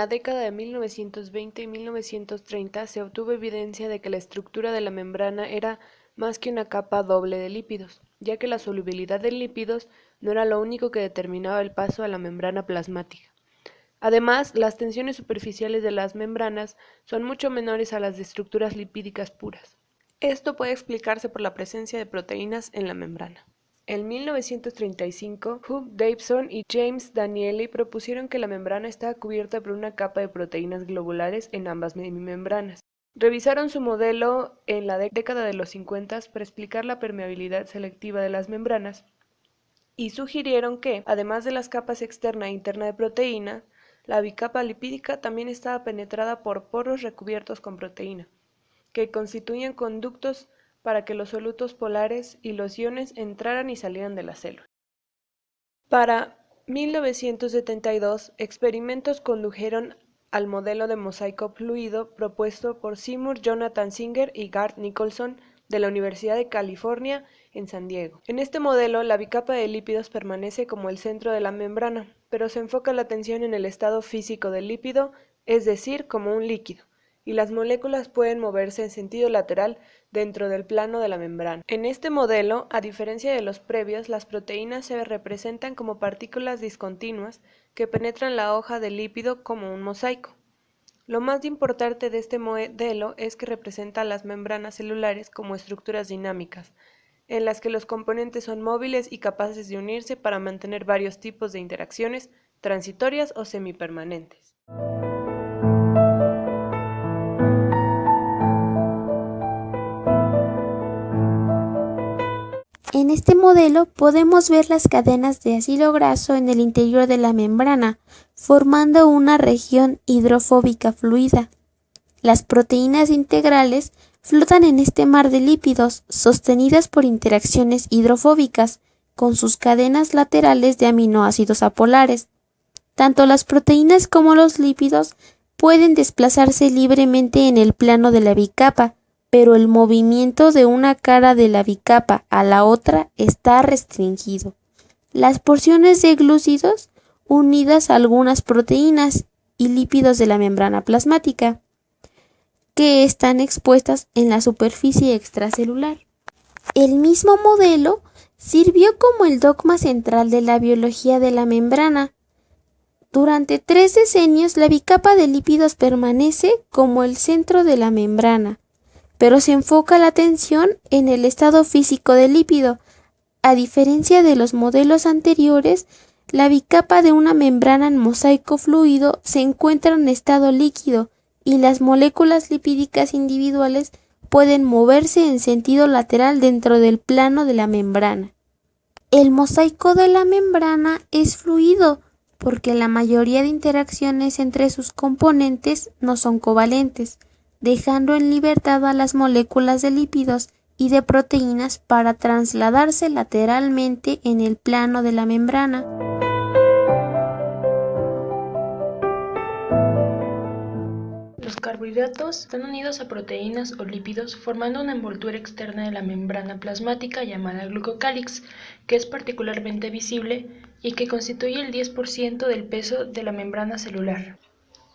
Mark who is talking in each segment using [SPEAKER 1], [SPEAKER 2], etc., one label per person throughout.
[SPEAKER 1] la década de 1920 y 1930 se obtuvo evidencia de que la estructura de la membrana era más que una capa doble de lípidos, ya que la solubilidad de lípidos no era lo único que determinaba el paso a la membrana plasmática. Además, las tensiones superficiales de las membranas son mucho menores a las de estructuras lipídicas puras. Esto puede explicarse por la presencia de proteínas en la membrana. En 1935, Hugh Davidson y James Danieli propusieron que la membrana estaba cubierta por una capa de proteínas globulares en ambas membranas. Revisaron su modelo en la década de los 50 para explicar la permeabilidad selectiva de las membranas y sugirieron que, además de las capas externa e interna de proteína, la bicapa lipídica también estaba penetrada por poros recubiertos con proteína, que constituyen conductos para que los solutos polares y los iones entraran y salieran de la célula. Para 1972, experimentos condujeron al modelo de mosaico fluido propuesto por Seymour Jonathan Singer y Gart Nicholson de la Universidad de California en San Diego. En este modelo, la bicapa de lípidos permanece como el centro de la membrana, pero se enfoca la atención en el estado físico del lípido, es decir, como un líquido, y las moléculas pueden moverse en sentido lateral dentro del plano de la membrana. En este modelo, a diferencia de los previos, las proteínas se representan como partículas discontinuas que penetran la hoja del lípido como un mosaico. Lo más importante de este modelo es que representa las membranas celulares como estructuras dinámicas, en las que los componentes son móviles y capaces de unirse para mantener varios tipos de interacciones transitorias o semipermanentes.
[SPEAKER 2] En este modelo podemos ver las cadenas de ácido graso en el interior de la membrana, formando una región hidrofóbica fluida. Las proteínas integrales flotan en este mar de lípidos, sostenidas por interacciones hidrofóbicas, con sus cadenas laterales de aminoácidos apolares. Tanto las proteínas como los lípidos pueden desplazarse libremente en el plano de la bicapa, pero el movimiento de una cara de la bicapa a la otra está restringido. Las porciones de glúcidos unidas a algunas proteínas y lípidos de la membrana plasmática, que están expuestas en la superficie extracelular. El mismo modelo sirvió como el dogma central de la biología de la membrana. Durante 3 decenios la bicapa de lípidos permanece como el centro de la membrana, pero se enfoca la atención en el estado físico del lípido. A diferencia de los modelos anteriores, la bicapa de una membrana en mosaico fluido se encuentra en estado líquido y las moléculas lipídicas individuales pueden moverse en sentido lateral dentro del plano de la membrana. El mosaico de la membrana es fluido porque la mayoría de interacciones entre sus componentes no son covalentes, dejando en libertad a las moléculas de lípidos y de proteínas para trasladarse lateralmente en el plano de la membrana.
[SPEAKER 3] Los carbohidratos están unidos a proteínas o lípidos formando una envoltura externa de la membrana plasmática llamada glucocálix, que es particularmente visible y que constituye el 10% del peso de la membrana celular.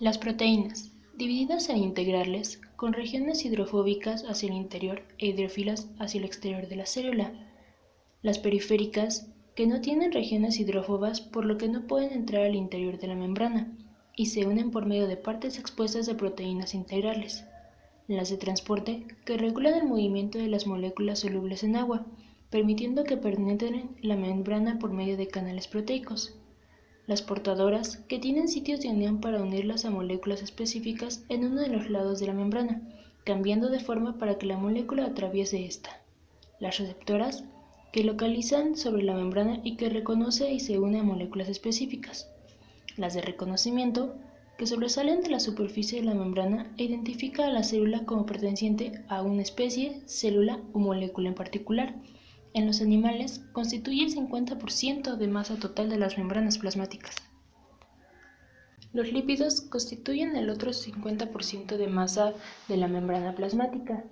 [SPEAKER 3] Las proteínas, divididas en integrales, con regiones hidrofóbicas hacia el interior e hidrófilas hacia el exterior de la célula. Las periféricas, que no tienen regiones hidrófobas por lo que no pueden entrar al interior de la membrana, y se unen por medio de partes expuestas de proteínas integrales. Las de transporte, que regulan el movimiento de las moléculas solubles en agua, permitiendo que penetren la membrana por medio de canales proteicos. Las portadoras, que tienen sitios de unión para unirlas a moléculas específicas en uno de los lados de la membrana, cambiando de forma para que la molécula atraviese esta. Las receptoras, que localizan sobre la membrana y que reconoce y se une a moléculas específicas. Las de reconocimiento, que sobresalen de la superficie de la membrana e identifica a la célula como perteneciente a una especie, célula o molécula en particular. En los animales, constituye el 50% de masa total de las membranas plasmáticas. Los lípidos constituyen el otro 50% de masa de la membrana plasmática,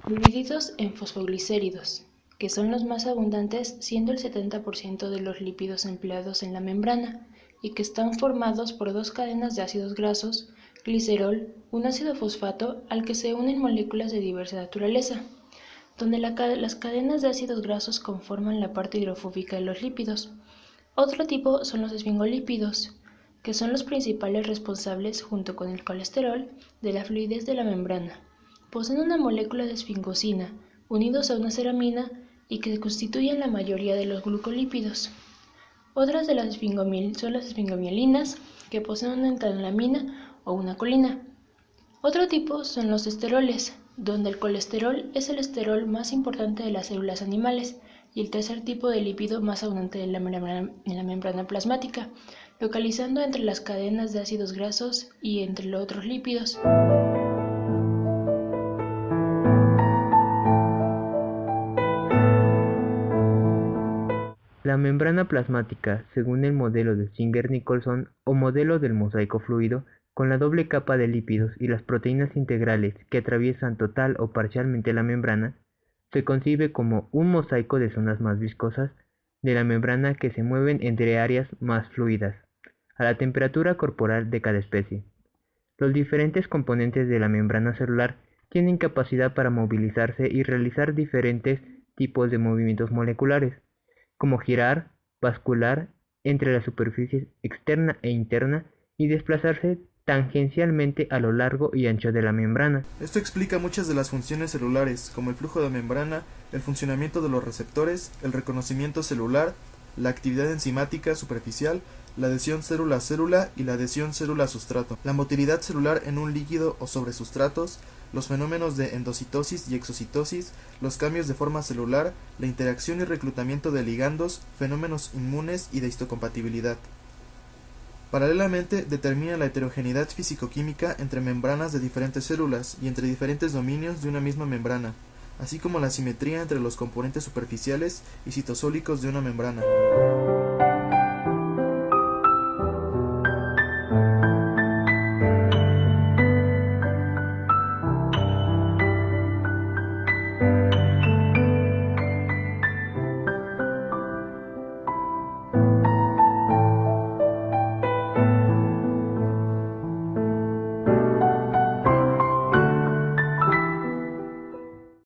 [SPEAKER 3] divididos en fosfoglicéridos, que son los más abundantes, siendo el 70% de los lípidos empleados en la membrana, y que están formados por dos cadenas de ácidos grasos, glicerol, un ácido fosfato al que se unen moléculas de diversa naturaleza, donde las cadenas de ácidos grasos conforman la parte hidrofóbica de los lípidos. Otro tipo son los esfingolípidos, que son los principales responsables, junto con el colesterol, de la fluidez de la membrana. Poseen una molécula de esfingosina, unidos a una ceramina, y que constituyen la mayoría de los glucolípidos. Otras de las son las esfingomielinas, que poseen una entalamina o una colina. Otro tipo son los esteroles, donde el colesterol es el esterol más importante de las células animales y el tercer tipo de lípido más abundante en la membrana plasmática, localizando entre las cadenas de ácidos grasos y entre los otros lípidos.
[SPEAKER 4] La membrana plasmática, según el modelo de Singer-Nicolson o modelo del mosaico fluido, con la doble capa de lípidos y las proteínas integrales que atraviesan total o parcialmente la membrana, se concibe como un mosaico de zonas más viscosas de la membrana que se mueven entre áreas más fluidas, a la temperatura corporal de cada especie. Los diferentes componentes de la membrana celular tienen capacidad para movilizarse y realizar diferentes tipos de movimientos moleculares, como girar, bascular entre las superficies externa e interna y desplazarse tangencialmente a lo largo y ancho de la membrana.
[SPEAKER 5] Esto explica muchas de las funciones celulares, como el flujo de membrana, el funcionamiento de los receptores, el reconocimiento celular, la actividad enzimática superficial, la adhesión célula a célula y la adhesión célula a sustrato, la motilidad celular en un líquido o sobre sustratos, los fenómenos de endocitosis y exocitosis, los cambios de forma celular, la interacción y reclutamiento de ligandos, fenómenos inmunes y de histocompatibilidad. Paralelamente, determina la heterogeneidad físico-química entre membranas de diferentes células y entre diferentes dominios de una misma membrana, así como la simetría entre los componentes superficiales y citosólicos de una membrana.